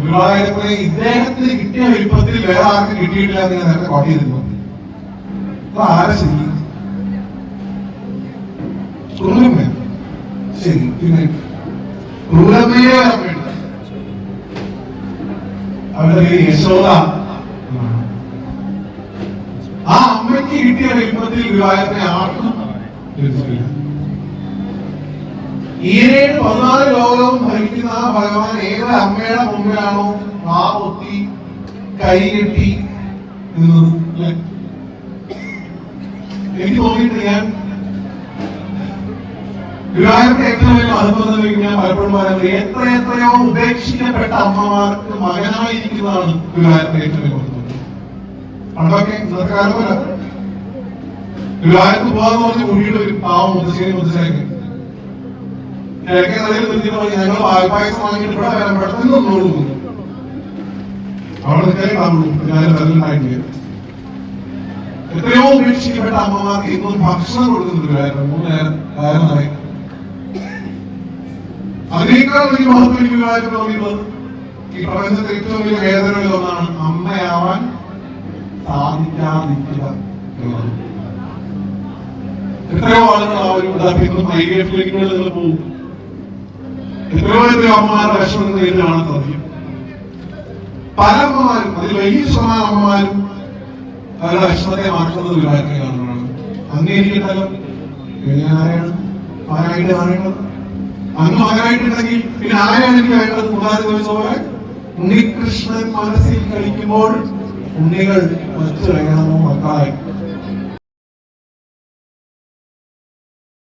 ഗുരുവായൂരപ്പനെ ഇദ്ദേഹത്തിന് കിട്ടിയ വിൽപ്പത്തിൽ വേറെ ആർക്കും കിട്ടിയിട്ടില്ല എന്ന് ഞാൻ നേരത്തെ കോട്ട് ചെയ്തിരുന്നു. അപ്പൊ ആരെ ശരി? ശരി. പിന്നെ ക്രൂരമ്മയെ അവരുടെ യശോദ, ആ അമ്മയ്ക്ക് കിട്ടിയ വിൽപ്പത്തിൽ ഗുരുവായൂരപ്പനെ ആർക്കും ലഭിച്ചിട്ടില്ല. 14 ലോകവും ഭരിക്കുന്ന ആ ഭഗവാൻ ഏത് അമ്മയുടെ മുമ്പിലാണോ ആ പൊത്തി കൈകെട്ടി നിന്നത്? എനിക്ക് തോന്നിയിട്ട് ഞാൻ ഗുരുവായൂരപ്പനെ ഏറ്റവും വലിയ മഹത്വം ഞാൻ പലപ്പോഴും പറയുന്നത്, എത്രയോ ഉപേക്ഷിക്കപ്പെട്ട അമ്മമാർക്ക് മകനായിരിക്കുന്നതാണ് ഗുരുവായൂരപ്പനെ ഏറ്റവും വലിയ മഹത്വം. പണ്ടൊക്കെ ഇന്നത്തെ കാലം പോലെ ഗുരുവായൂരത്ത് പോകാന്ന് പറഞ്ഞ് കുഴിയുടെ ഒരു പാവം മുത്തശ്ശേരി കിഴക്കേ നദിയിൽ നിർത്തിയിട്ട് ഞങ്ങൾ പായസം വാങ്ങിയിട്ട് ഇവിടെ വരാൻ പെട്ടെന്ന് ഒന്നോടുന്നു. അവിടെ നിൽക്കാനേ കാണുള്ളൂ. ഞാൻ നല്ലതായിട്ടില്ല. എത്രയോ ഉപേക്ഷിക്കപ്പെട്ട അമ്മമാർക്ക് ഇന്നും ഭക്ഷണം കൊടുക്കുന്നുണ്ട് 3 നേരം കാരണമായി. അതിനേക്കാൾ വലിയ മഹത്വം എനിക്ക് തോന്നിയത് ഈ പ്രപഞ്ചത്തിൽ ഏറ്റവും വലിയ വേദനകളിൽ ഒന്നാണ് അമ്മയാവാൻ സാധിക്കാതിരിക്കുക എന്നുള്ളത്. എത്രയോ ആളുകൾ ആ ഒരു ഇന്നും IVF ക്ലിനിക്കുകളിൽ നിങ്ങൾ പോകും. എത്രയോ അമ്മമാരുടെ വിഷമം നേരിട്ട് കാണാൻ സാധിക്കും. പല അമ്മമാരും, അതിൽ വലിയ ശതമാനം അമ്മമാരും അവരുടെ വിഷമത്തെ മാറ്റുന്നത് ഗുരുവായൂരപ്പനെ കാണുന്നതാണ്. അംഗീകരിക്കട്ടല്ലോ, ആരാണ് ആരായിട്ട് അങ്ങ് മകനായിട്ടുണ്ടെങ്കിൽ പിന്നെ ആരാണ് എനിക്ക് വേണ്ടത്? കൂടാതെ ചോദിച്ച പോലെ ഉണ്ണികൃഷ്ണൻ മനസ്സിൽ കളിക്കുമ്പോൾ ഉണ്ണികൾ മറ്റു വേണമോ മക്കളായി.